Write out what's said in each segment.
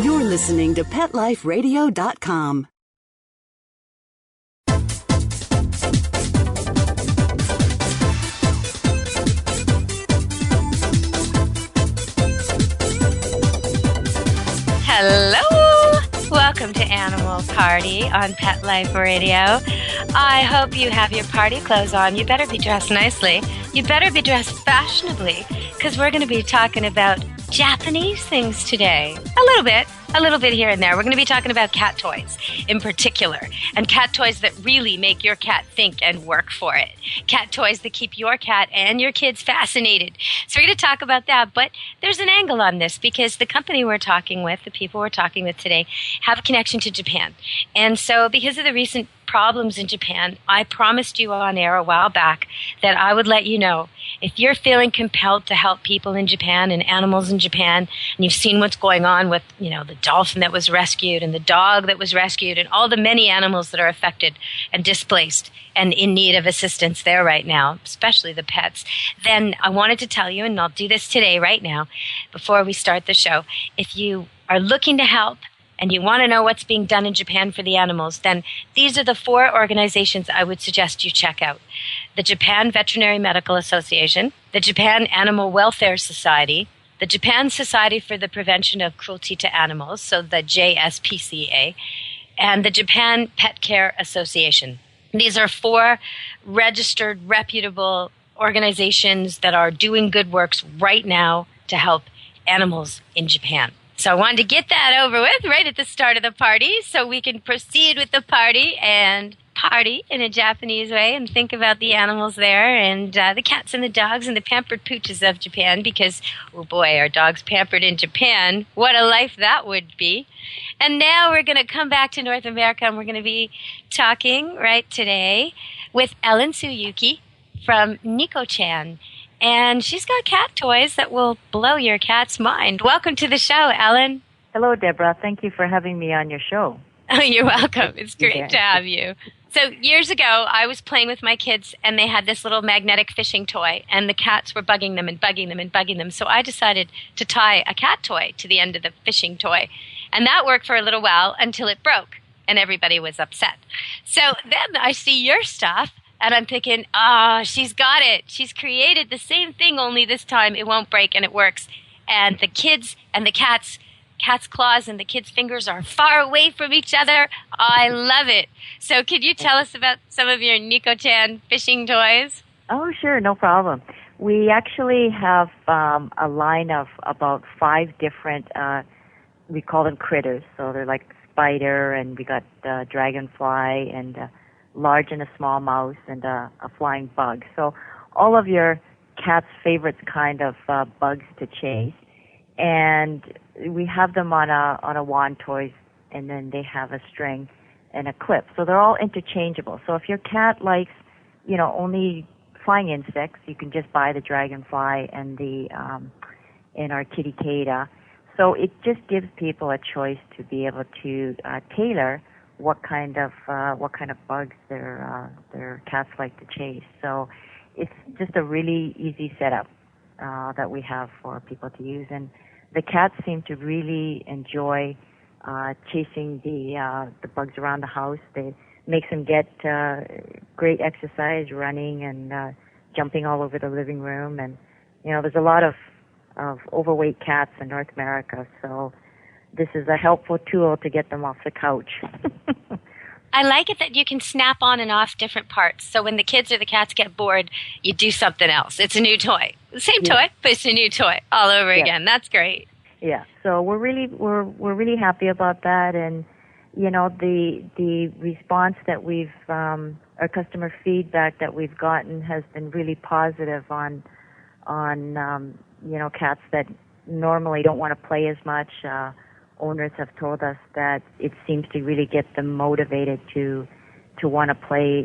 You're listening to PetLifeRadio.com. Hello! Welcome to Animal Party on Pet Life Radio. I hope you have your party clothes on. You better be dressed nicely. You better be dressed fashionably, because we're going to be talking about Japanese things today. A little bit here and there. We're going to be talking about cat toys in particular, and cat toys that really make your cat think and work for it. Cat toys that keep your cat and your kids fascinated. So we're going to talk about that, but there's an angle on this because the company we're talking with, the people we're talking with today, have a connection to Japan. And so because of the recent problems in Japan, I promised you on air a while back that I would let you know if you're feeling compelled to help people in Japan and animals in Japan, and you've seen what's going on with, the dolphin that was rescued and the dog that was rescued and all the many animals that are affected and displaced and in need of assistance there right now, especially the pets, then I wanted to tell you, and I'll do this today right now before we start the show, if you are looking to help and you want to know what's being done in Japan for the animals, then these are the 4 organizations I would suggest you check out. The Japan Veterinary Medical Association, the Japan Animal Welfare Society, the Japan Society for the Prevention of Cruelty to Animals, so the JSPCA, and the Japan Pet Care Association. These are 4 registered, reputable organizations that are doing good works right now to help animals in Japan. So I wanted to get that over with right at the start of the party so we can proceed with the party and party in a Japanese way and think about the animals there and the cats and the dogs and the pampered pooches of Japan because, oh boy, are dogs pampered in Japan. What a life that would be. And now we're going to come back to North America and we're going to be talking right today with Ellen Tsuyuki from Nico-chan. And she's got cat toys that will blow your cat's mind. Welcome to the show, Ellen. Hello, Deborah. Thank you for having me on your show. Oh, you're welcome. It's great to have you. So years ago, I was playing with my kids, and they had this little magnetic fishing toy, and the cats were bugging them and bugging them and bugging them. So I decided to tie a cat toy to the end of the fishing toy. And that worked for a little while until it broke, and everybody was upset. So then I see your stuff, and I'm thinking, she's got it. She's created the same thing, only this time it won't break and it works. And the kids and the cat's claws and the kids' fingers are far away from each other. I love it. So could you tell us about some of your Nico-chan fishing toys? Oh, sure. No problem. We actually have a line of about 5 different, we call them critters. So they're like spider, and we got dragonfly, and large and a small mouse, and a flying bug. So all of your cat's favorite kind of bugs to chase. And we have them on a wand toy, and then they have a string and a clip. So they're all interchangeable. So if your cat likes, only flying insects, you can just buy the dragonfly and and our kitty Kata. So it just gives people a choice to be able to tailor what kind of bugs their cats like to chase. So it's just a really easy setup that we have for people to use, and the cats seem to really enjoy chasing the bugs around the house. They makes them get great exercise, running and jumping all over the living room, and there's a lot of overweight cats in North America, so this is a helpful tool to get them off the couch. I like it that you can snap on and off different parts. So when the kids or the cats get bored, you do something else. It's a new toy. The same toy, but it's a new toy all over again. That's great. Yeah. So we're really happy about that, and the response that we've our customer feedback that we've gotten has been really positive on cats that normally don't want to play as much. Owners have told us that it seems to really get them motivated to want to play,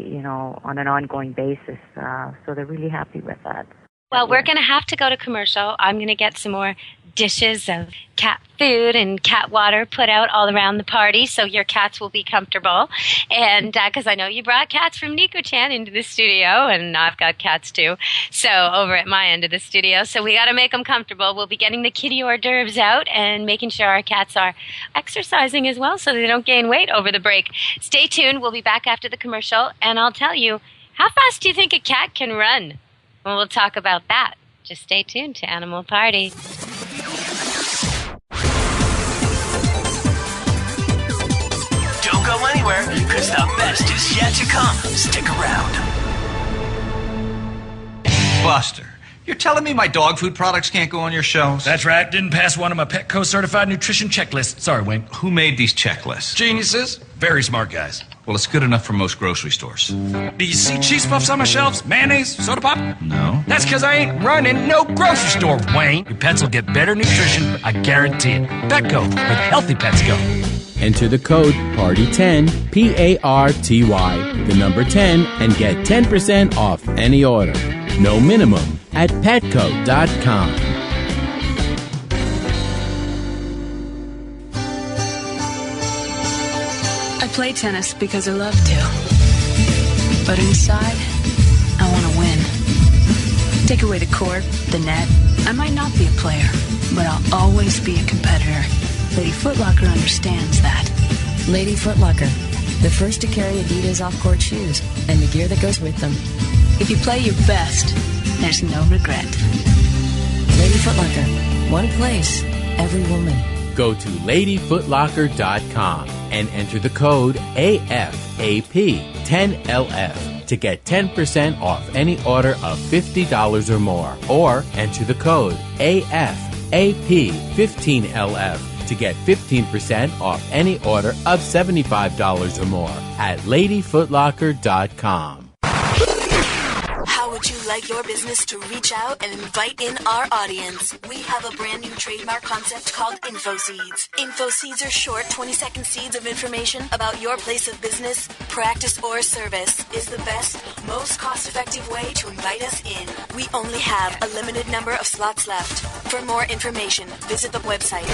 on an ongoing basis. So they're really happy with that. Well, we're going to have to go to commercial. I'm going to get some more dishes of cat food and cat water put out all around the party so your cats will be comfortable. And because I know you brought cats from Nico-chan into the studio, and I've got cats too, so over at my end of the studio. So we got to make them comfortable. We'll be getting the kitty hors d'oeuvres out and making sure our cats are exercising as well so they don't gain weight over the break. Stay tuned. We'll be back after the commercial, and I'll tell you, how fast do you think a cat can run? Well, we'll talk about that. Just stay tuned to Animal Party. Don't go anywhere, because the best is yet to come. Stick around. Buster, you're telling me my dog food products can't go on your shelves? That's right. Didn't pass one of my Petco certified nutrition checklists. Sorry, Wayne. Who made these checklists? Geniuses. Very smart guys. Well, it's good enough for most grocery stores. Do you see cheese puffs on my shelves? Mayonnaise? Soda pop? No. That's because I ain't running no grocery store, Wayne. Your pets will get better nutrition, I guarantee it. Petco, where healthy pets go. Enter the code PARTY10, PARTY, the number 10, and get 10% off any order. No minimum at petco.com. I play tennis because I love to. But inside, I want to win. Take away the court, the net. I might not be a player, but I'll always be a competitor. Lady Foot Locker understands that. Lady Foot Locker, the first to carry Adidas off-court shoes and the gear that goes with them. If you play your best, there's no regret. Lady Foot Locker, one place, every woman. Go to ladyfootlocker.com and enter the code AFAP10LF to get 10% off any order of $50 or more. Or enter the code AFAP15LF to get 15% off any order of $75 or more at ladyfootlocker.com. How would you like your business to reach out and invite in our audience? We have a brand new trademark concept called InfoSeeds. InfoSeeds are short 20-second seeds of information about your place of business, practice, or service. Is the best, most cost-effective way to invite us in. We only have a limited number of slots left. For more information, visit the website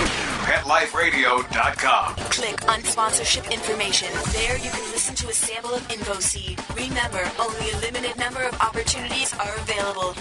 PetLifeRadio.com. Click on sponsorship information. There you can listen to a sample of InfoSeed. Remember, only a limited number of opportunities are available.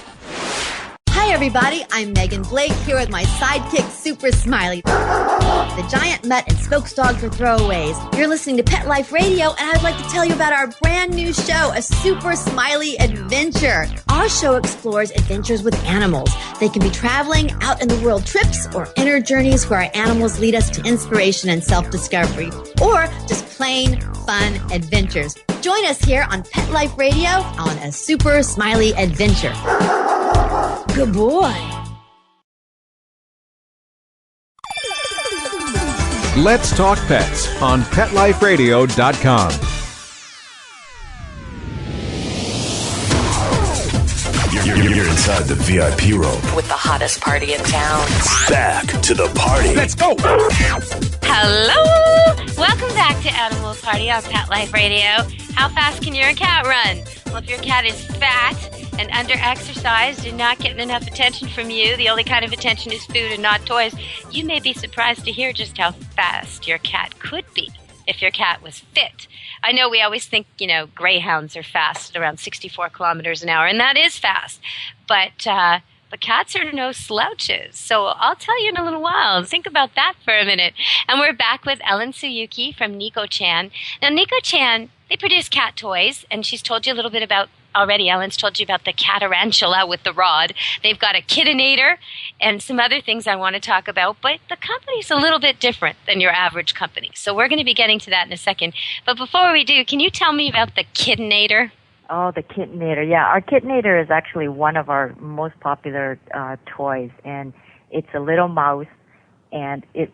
Hi everybody, I'm Megan Blake here with my sidekick Super Smiley, the giant mutt and spokes dog for throwaways. You're listening to Pet Life Radio, and I'd like to tell you about our brand new show, A Super Smiley Adventure. Our show explores adventures with animals. They can be traveling, out in the world trips, or inner journeys where our animals lead us to inspiration and self-discovery, or just plain fun adventures. Join us here on Pet Life Radio on A Super Smiley Adventure. Good boy. Let's Talk Pets on PetLifeRadio.com. You're inside the VIP room With the hottest party in town. Back to the party. Let's go! Hello! Welcome back to Animal Party on Pet Life Radio. How fast can your cat run? Well, if your cat is fat and under-exercised and not getting enough attention from you, the only kind of attention is food and not toys, you may be surprised to hear just how fast your cat could be if your cat was fit. I know we always think, greyhounds are fast at around 64 kilometers an hour, and that is fast. But cats are no slouches. So I'll tell you in a little while. Think about that for a minute. And we're back with Ellen Suyuki from Nico-chan. Now, Nico-chan, they produce cat toys, and she's told you a little bit about already. Ellen's told you about the cat-tarantula with the rod. They've got a kittinator and some other things I want to talk about, but the company's a little bit different than your average company. So we're going to be getting to that in a second. But before we do, can you tell me about the kittinator? Oh, the Kittinator. Yeah, our Kittinator is actually one of our most popular toys, and it's a little mouse, and it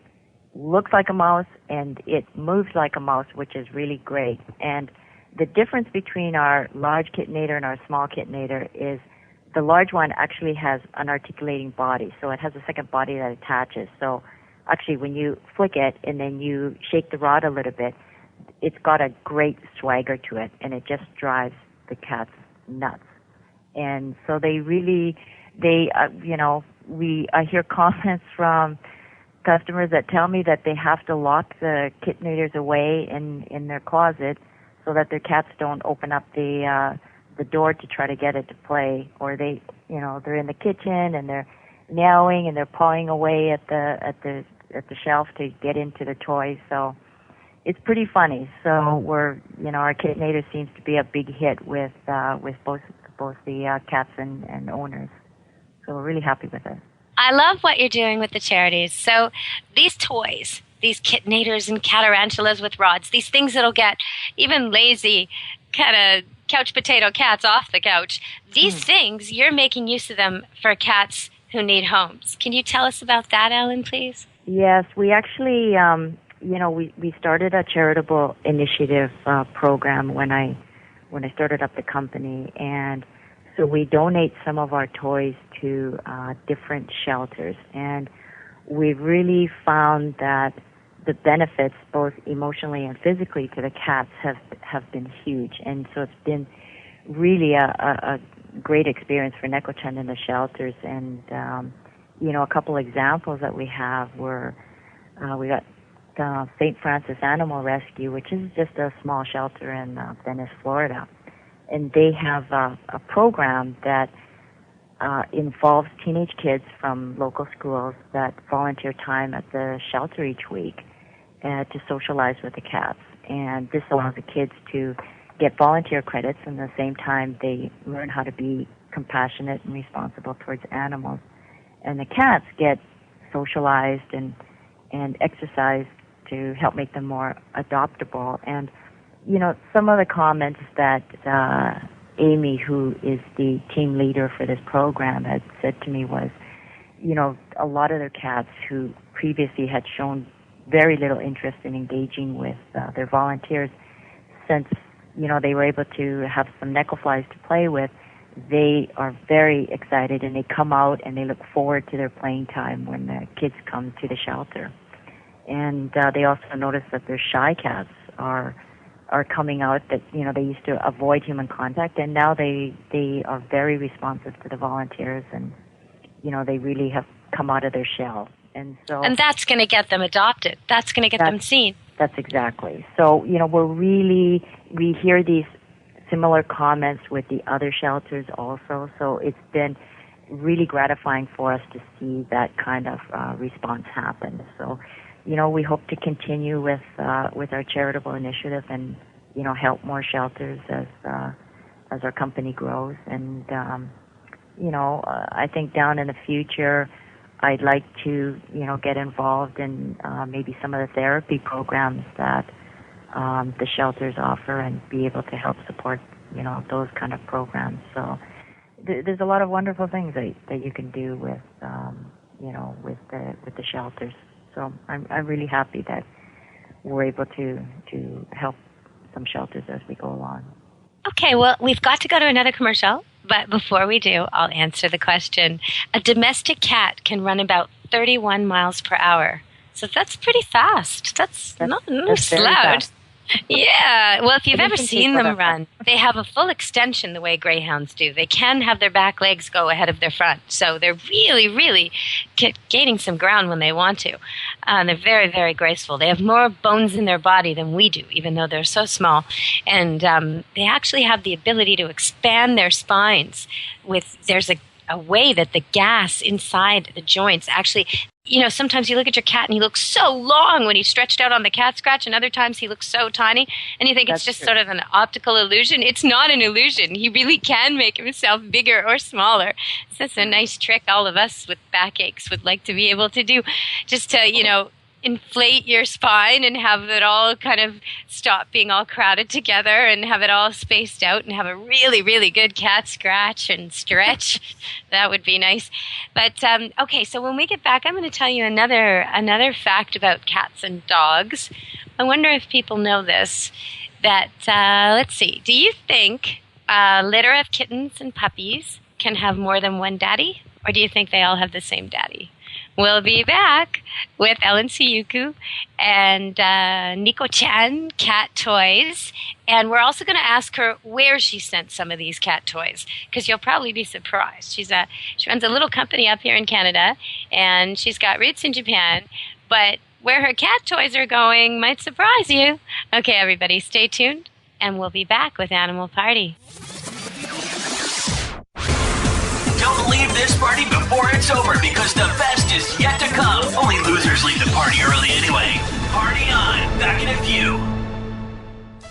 looks like a mouse, and it moves like a mouse, which is really great. And the difference between our large Kittinator and our small Kittinator is the large one actually has an articulating body, so it has a second body that attaches. So actually when you flick it and then you shake the rod a little bit, it's got a great swagger to it, and it just drives the cats nuts. And so they I hear comments from customers that tell me that they have to lock the kittenators away in their closet so that their cats don't open up the door to try to get it to play, or they're in the kitchen and they're meowing and they're pawing away at the shelf to get into the toys. So it's pretty funny. So our kittenator seems to be a big hit with both the cats and owners. So we're really happy with it. I love what you're doing with the charities. So these toys, these kittenators and catarantulas with rods, these things that'll get even lazy kind of couch potato cats off the couch, these things, you're making use of them for cats who need homes. Can you tell us about that, Ellen, please? Yes, we actually, we started a charitable initiative program when I started up the company, and so we donate some of our toys to different shelters, and we've really found that the benefits, both emotionally and physically, to the cats have been huge, and so it's been really a great experience for Neko-chan in the shelters. And a couple examples that we have were we got St. Francis Animal Rescue, which is just a small shelter in Venice, Florida. And they have a program that involves teenage kids from local schools that volunteer time at the shelter each week to socialize with the cats. And this allows the kids to get volunteer credits, and at the same time they learn how to be compassionate and responsible towards animals. And the cats get socialized and exercised to help make them more adoptable. And some of the comments that Amy, who is the team leader for this program, had said to me was, a lot of their cats who previously had shown very little interest in engaging with their volunteers, since, they were able to have some Neko flies to play with, they are very excited and they come out and they look forward to their playing time when the kids come to the shelter. And they also notice that their shy cats are coming out, that they used to avoid human contact, and now they are very responsive to the volunteers, and they really have come out of their shell. And that's going to get them adopted. That's going to get them seen. That's exactly. So we hear these similar comments with the other shelters also. So it's been really gratifying for us to see that kind of response happen. So we hope to continue with our charitable initiative and help more shelters as our company grows. And I think down in the future, I'd like to get involved in maybe some of the therapy programs that the shelters offer, and be able to help support those kind of programs. So there's a lot of wonderful things that you can do with the shelters. So I'm really happy that we're able to help some shelters as we go along. Okay, well, we've got to go to another commercial, but before we do, I'll answer the question. A domestic cat can run about 31 miles per hour. So that's pretty fast. That's not loud. Yeah. Well, if you've ever seen them run, they have a full extension the way greyhounds do. They can have their back legs go ahead of their front. So they're really, really gaining some ground when they want to. They're very, very graceful. They have more bones in their body than we do, even though they're so small. And they actually have the ability to expand their spines. There's a way that the gas inside the joints actually... sometimes you look at your cat and he looks so long when he's stretched out on the cat scratch, and other times he looks so tiny, and you think it's just sort of an optical illusion. It's not an illusion. He really can make himself bigger or smaller. So that's a nice trick all of us with backaches would like to be able to do, just to, inflate your spine and have it all kind of stop being all crowded together and have it all spaced out and have a really, really good cat scratch and stretch. That would be nice. But, okay, so when we get back, I'm going to tell you another fact about cats and dogs. I wonder if people know this, that, let's see, do you think a litter of kittens and puppies can have more than one daddy? Or do you think they all have the same daddy? We'll be back with Ellen Siyuku and Nico-chan cat toys. And we're also going to ask her where she sent some of these cat toys, because you'll probably be surprised. She runs a little company up here in Canada, and she's got roots in Japan. But where her cat toys are going might surprise you. Okay, everybody, stay tuned, and we'll be back with Animal Party. Don't leave this party before it's over, because the best is yet to come. Only losers leave the party early anyway. Party on. Back in a few.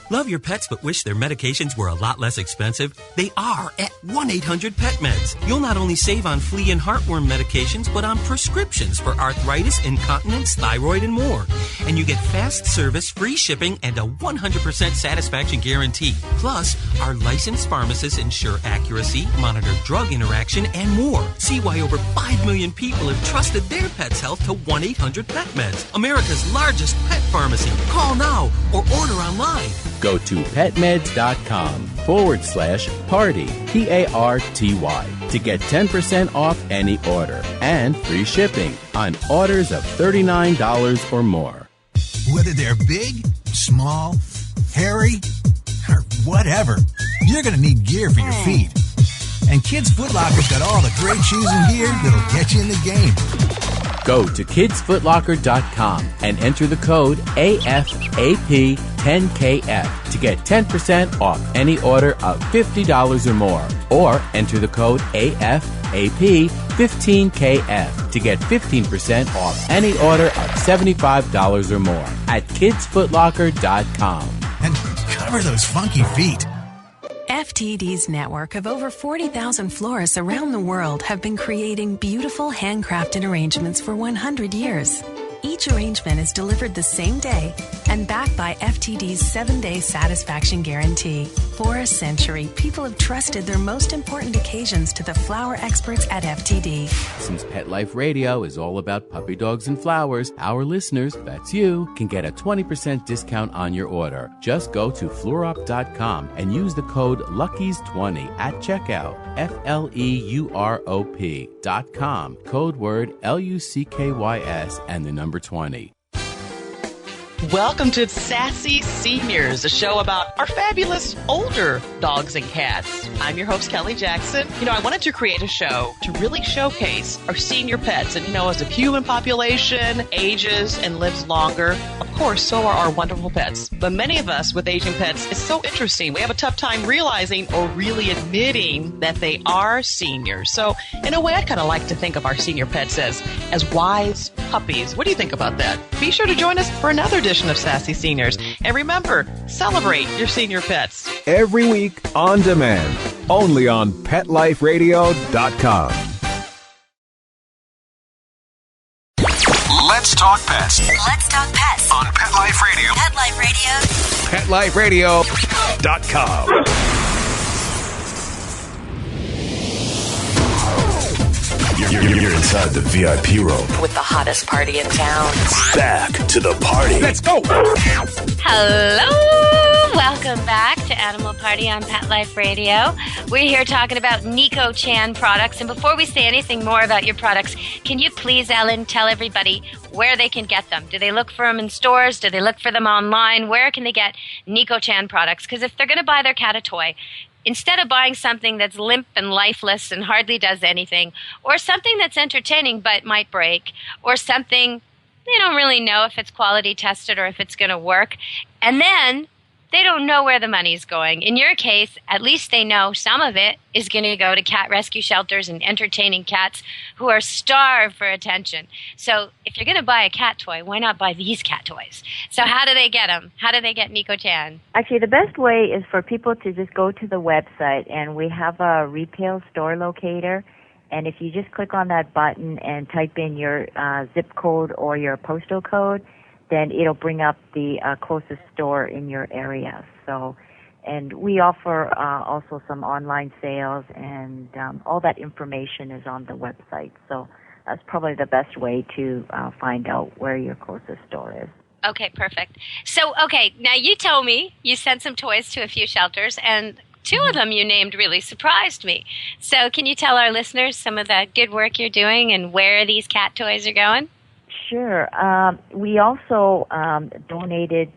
Love your pets but wish their medications were a lot less expensive? They are at 1-800-PET-MEDS. You'll not only save on flea and heartworm medications, but on prescriptions for arthritis, incontinence, thyroid, and more. And you get fast service, free shipping, and a 100% satisfaction guarantee. Plus, our licensed pharmacists ensure accuracy, monitor drug interaction, and more. See why over 5 million people have trusted their pet's health to 1-800-PET-MEDS, America's largest pet pharmacy. Call now or order online. Go to petmeds.com/party, PARTY, to get 10% off any order and free shipping on orders of $39 or more. Whether they're big, small, hairy, or whatever, you're going to need gear for your feet. And Kids Foot Locker's got all the great shoes and gear that'll get you in the game. Go to kidsfootlocker.com and enter the code AFAP10KF to get 10% off any order of $50 or more. Or enter the code AFAP15KF to get 15% off any order of $75 or more at kidsfootlocker.com. And cover those funky feet. FTD's network of over 40,000 florists around the world have been creating beautiful handcrafted arrangements for 100 years. Each arrangement is delivered the same day and backed by FTD's 7-day satisfaction guarantee. For a century, people have trusted their most important occasions to the flower experts at FTD. Since Pet Life Radio is all about puppy dogs and flowers, our listeners, that's you, can get a 20% discount on your order. Just go to fluorop.com and use the code LUCKIES20 at checkout. FLEUROP.com. Code word LUCKYS and the number 20. Welcome to Sassy Seniors, a show about our fabulous older dogs and cats. I'm your host, Kelly Jackson. I wanted to create a show to really showcase our senior pets. And, as the human population ages and lives longer, of course, so are our wonderful pets. But many of us with aging pets, it's so interesting. We have a tough time realizing or really admitting that they are seniors. So, in a way, I kind of like to think of our senior pets as wise puppies. What do you think about that? Be sure to join us for another edition of Sassy Seniors. And remember, celebrate your senior pets. Every week on demand, only on PetLifeRadio.com. Let's talk pets. Let's talk pets On Pet Life Radio. Pet Life Radio. PetLifeRadio.com. You're inside the VIP room with the hottest party in town. Back to the party. Let's go. Hello. Welcome back to Animal Party on Pet Life Radio. We're here talking about Nico-chan products. And before we say anything more about your products, can you please, Ellen, tell everybody where they can get them? Do they look for them in stores? Do they look for them online? Where can they get Nico-chan products? Because if they're going to buy their cat a toy, instead of buying something that's limp and lifeless and hardly does anything, or something that's entertaining but might break, or something they don't really know if it's quality tested or if it's going to work, and then they don't know where the money's going. In your case, at least they know some of it is going to go to cat rescue shelters and entertaining cats who are starved for attention. So if you're going to buy a cat toy, why not buy these cat toys? So how do they get them? How do they get Nico-chan? Actually, the best way is for people to just go to the website, and we have a retail store locator. And if you just click on that button and type in your zip code or your postal code, then it'll bring up the closest store in your area. So, and we offer also some online sales, and all that information is on the website. So that's probably the best way to find out where your closest store is. Okay, perfect. So, okay, now you told me you sent some toys to a few shelters, and Two of them you named really surprised me. So can you tell our listeners some of the good work you're doing and where these cat toys are going? Sure. We also donated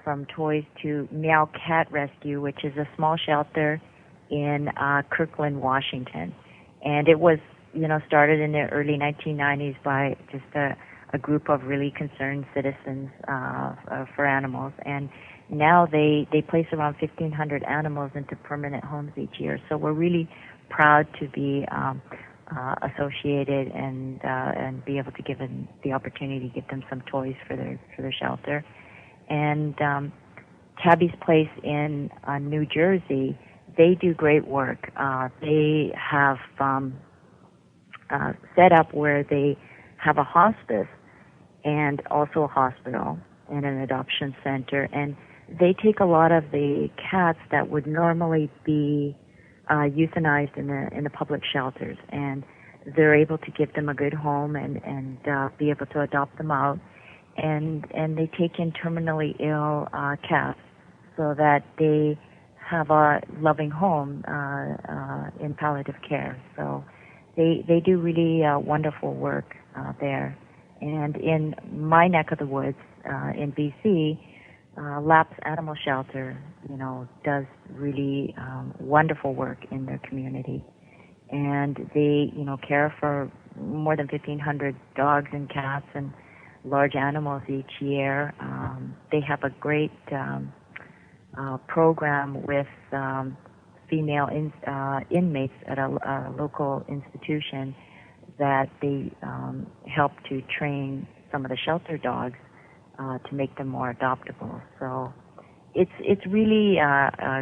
some toys to Meow Cat Rescue, which is a small shelter in Kirkland, Washington. And it was, started in the early 1990s by just a group of really concerned citizens for animals. And now they place around 1,500 animals into permanent homes each year. So we're really proud to be associated and be able to give them the opportunity to give them some toys for their shelter. And Tabby's Place in New Jersey, they do great work. They have set up where they have a hospice and also a hospital and an adoption center, and they take a lot of the cats that would normally be euthanized in the public shelters, and they're able to give them a good home and be able to adopt them out, and they take in terminally ill cats so that they have a loving home in palliative care. So they do really wonderful work there. And in my neck of the woods in BC, Lap's Animal Shelter, does really wonderful work in their community. And they, care for more than 1,500 dogs and cats and large animals each year. They have a great program with female inmates at a local institution that they help to train some of the shelter dogs to make them more adoptable. So it's really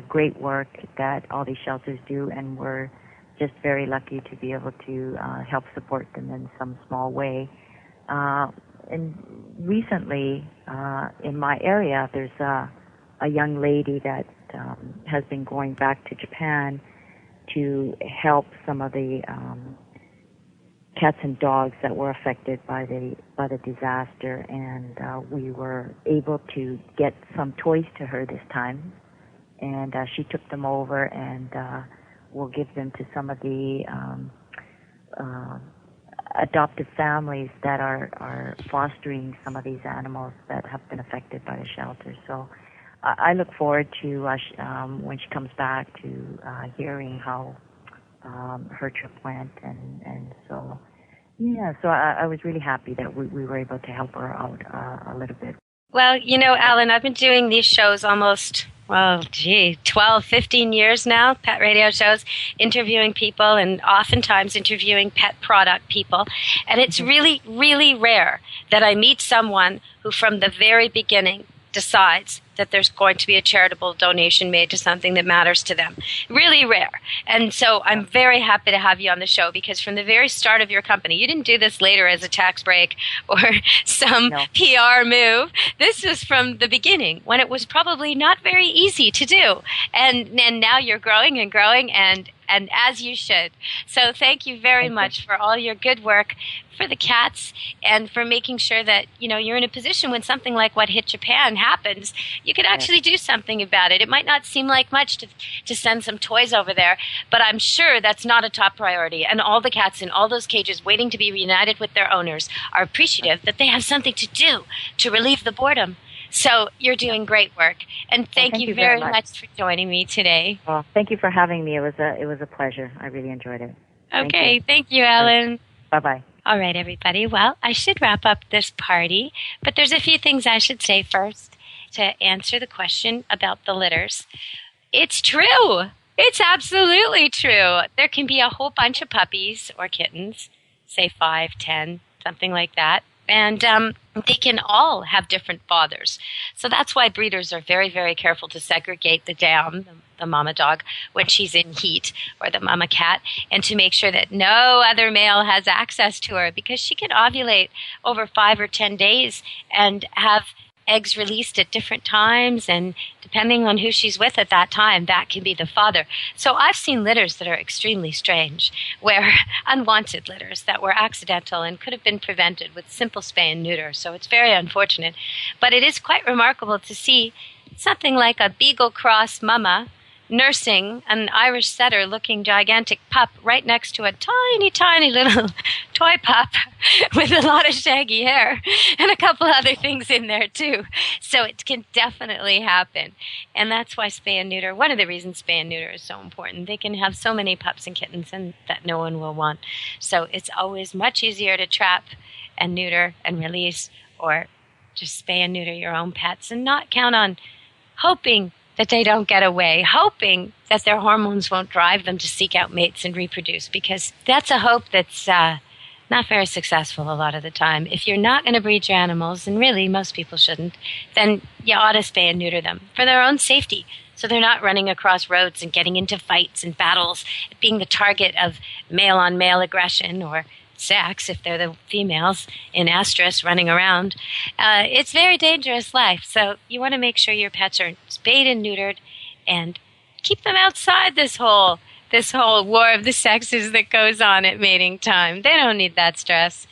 great work that all these shelters do, and we're just very lucky to be able to help support them in some small way. And recently, in my area, there's a young lady that has been going back to Japan to help some of the cats and dogs that were affected by the disaster, and we were able to get some toys to her this time, and she took them over, and we'll give them to some of the adoptive families that are fostering some of these animals that have been affected by the shelter. So I look forward to when she comes back to hearing how her trip went, and so yeah. So I was really happy that we were able to help her out a little bit. Well, Alan, I've been doing these shows almost 12, 15 years now, pet radio shows, interviewing people and oftentimes interviewing pet product people. And it's really, really rare that I meet someone who from the very beginning decides that there's going to be a charitable donation made to something that matters to them. Really rare. And so I'm very happy to have you on the show, because from the very start of your company, you didn't do this later as a tax break or some PR move. This was from the beginning, when it was probably not very easy to do. And now you're growing and growing, and as you should. So thank you very much for all your good work for the cats, and for making sure that, you're in a position when something like what hit Japan happens, you can actually do something about it. It might not seem like much to send some toys over there, but I'm sure that's not a top priority. And all the cats in all those cages waiting to be reunited with their owners are appreciative that they have something to do to relieve the boredom. So you're doing great work, and thank you very much for joining me today. Well, thank you for having me. It was a pleasure. I really enjoyed it. Okay, thank you, Ellen. Bye-bye. All right, everybody. Well, I should wrap up this party, but there's a few things I should say first to answer the question about the litters. It's true. It's absolutely true. There can be a whole bunch of puppies or kittens, say 5, 10, something like that. And they can all have different fathers. So that's why breeders are very, very careful to segregate the dam, the mama dog, when she's in heat, or the mama cat, and to make sure that no other male has access to her, because she can ovulate over 5 or 10 days and have eggs released at different times, and depending on who she's with at that time, that can be the father. So I've seen litters that are extremely strange, where unwanted litters that were accidental and could have been prevented with simple spay and neuter. So it's very unfortunate. But it is quite remarkable to see something like a Beagle Cross mama nursing an Irish setter looking gigantic pup right next to a tiny, tiny little toy pup with a lot of shaggy hair and a couple other things in there too. So it can definitely happen. And that's why spay and neuter, one of the reasons spay and neuter is so important. They can have so many pups and kittens and that no one will want. So it's always much easier to trap and neuter and release, or just spay and neuter your own pets and not count on hoping that they don't get away, hoping that their hormones won't drive them to seek out mates and reproduce, because that's a hope that's not very successful a lot of the time. If you're not going to breed your animals, and really most people shouldn't, then you ought to spay and neuter them for their own safety, so they're not running across roads and getting into fights and battles, being the target of male-on-male aggression or sex, if they're the females in estrus running around. It's very dangerous life. So you want to make sure your pets are spayed and neutered and keep them outside this whole war of the sexes that goes on at mating time. They don't need that stress.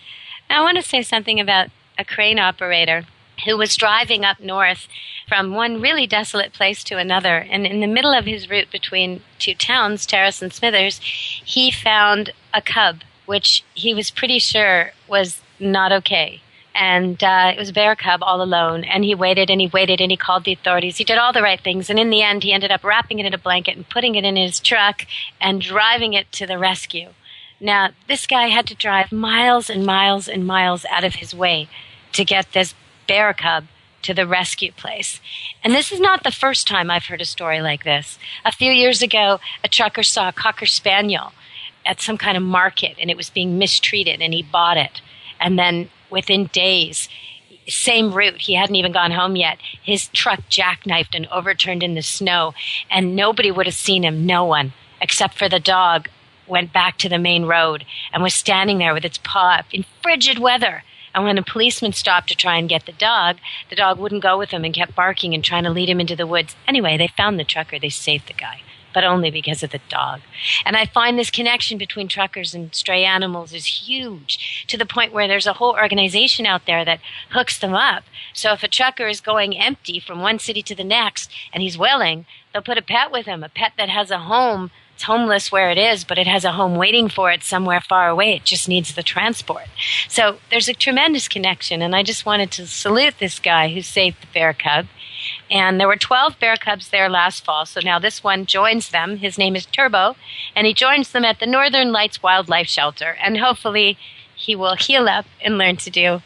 Now, I want to say something about a crane operator who was driving up north from one really desolate place to another. And in the middle of his route between two towns, Terrace and Smithers, he found a cub, which he was pretty sure was not okay. And it was a bear cub all alone. And he waited and he waited and he called the authorities. He did all the right things. And in the end, he ended up wrapping it in a blanket and putting it in his truck and driving it to the rescue. Now, this guy had to drive miles and miles and miles out of his way to get this bear cub to the rescue place. And this is not the first time I've heard a story like this. A few years ago, a trucker saw a Cocker Spaniel at some kind of market, and it was being mistreated, and he bought it. And then within days, same route, he hadn't even gone home yet, his truck jackknifed and overturned in the snow, and nobody would have seen him, no one, except for the dog, went back to the main road and was standing there with its paw up in frigid weather. And when a policeman stopped to try and get the dog wouldn't go with him and kept barking and trying to lead him into the woods. Anyway, they found the trucker, they saved the guy, but only because of the dog. And I find this connection between truckers and stray animals is huge, to the point where there's a whole organization out there that hooks them up. So if a trucker is going empty from one city to the next and he's willing, they'll put a pet with him, a pet that has a home. It's homeless where it is, but it has a home waiting for it somewhere far away. It just needs the transport. So there's a tremendous connection, and I just wanted to salute this guy who saved the bear cub. And there were 12 bear cubs there last fall, so now this one joins them. His name is Turbo, and he joins them at the Northern Lights Wildlife Shelter. And hopefully he will heal up and learn to do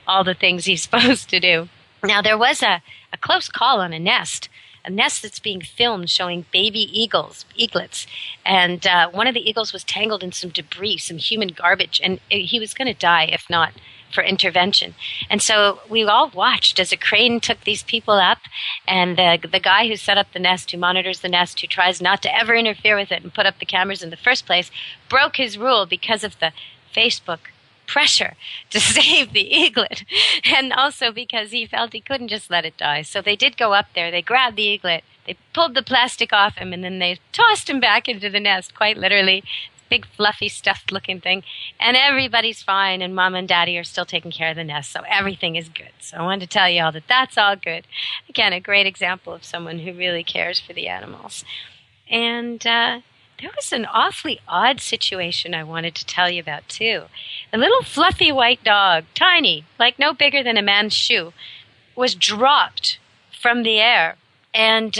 all the things he's supposed to do. Now, there was a close call on a nest that's being filmed showing baby eaglets. And one of the eagles was tangled in some debris, some human garbage, and he was going to die if not for intervention. And so we all watched as a crane took these people up, and the guy who set up the nest, who monitors the nest, who tries not to ever interfere with it and put up the cameras in the first place, broke his rule because of the Facebook pressure to save the eaglet, and also because he felt he couldn't just let it die. So they did go up there, they grabbed the eaglet, they pulled the plastic off him, and then they tossed him back into the nest, quite literally. Big fluffy stuffed looking thing, and everybody's fine, and mom and daddy are still taking care of the nest, so everything is good. So I wanted to tell you all that that's all good. Again, a great example of someone who really cares for the animals. And there was an awfully odd situation I wanted to tell you about, too. A little fluffy white dog, tiny, like no bigger than a man's shoe, was dropped from the air. And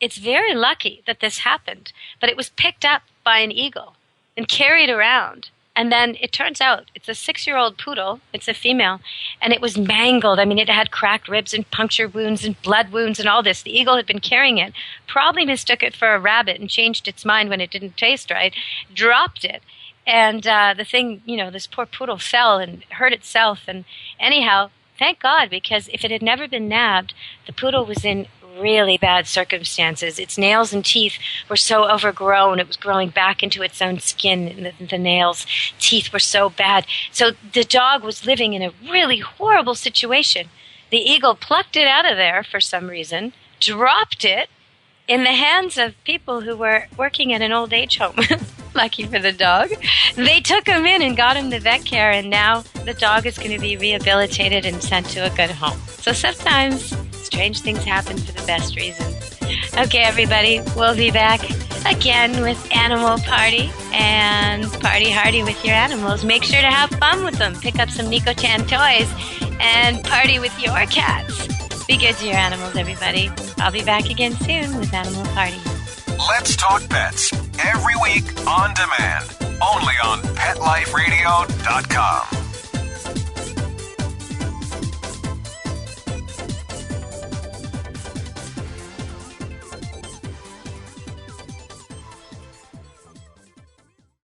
it's very lucky that this happened, but it was picked up by an eagle and carried around. And then it turns out it's a 6-year-old poodle. It's a female. And it was mangled. I mean, it had cracked ribs and puncture wounds and blood wounds and all this. The eagle had been carrying it, probably mistook it for a rabbit and changed its mind when it didn't taste right, dropped it. And the thing, this poor poodle fell and hurt itself. And anyhow, thank God, because if it had never been nabbed, the poodle was in really bad circumstances. Its nails and teeth were so overgrown, it was growing back into its own skin, and the nails, teeth were so bad. So the dog was living in a really horrible situation. The eagle plucked it out of there for some reason, dropped it in the hands of people who were working at an old age home. Lucky for the dog. They took him in and got him the vet care, and now the dog is going to be rehabilitated and sent to a good home. So sometimes strange things happen for the best reason. Okay, everybody, we'll be back again with Animal Party and Party Hardy with your animals. Make sure to have fun with them. Pick up some Nico-Chan toys and party with your cats. Be good to your animals, everybody. I'll be back again soon with Animal Party. Let's Talk Pets every week on demand, only on PetLifeRadio.com.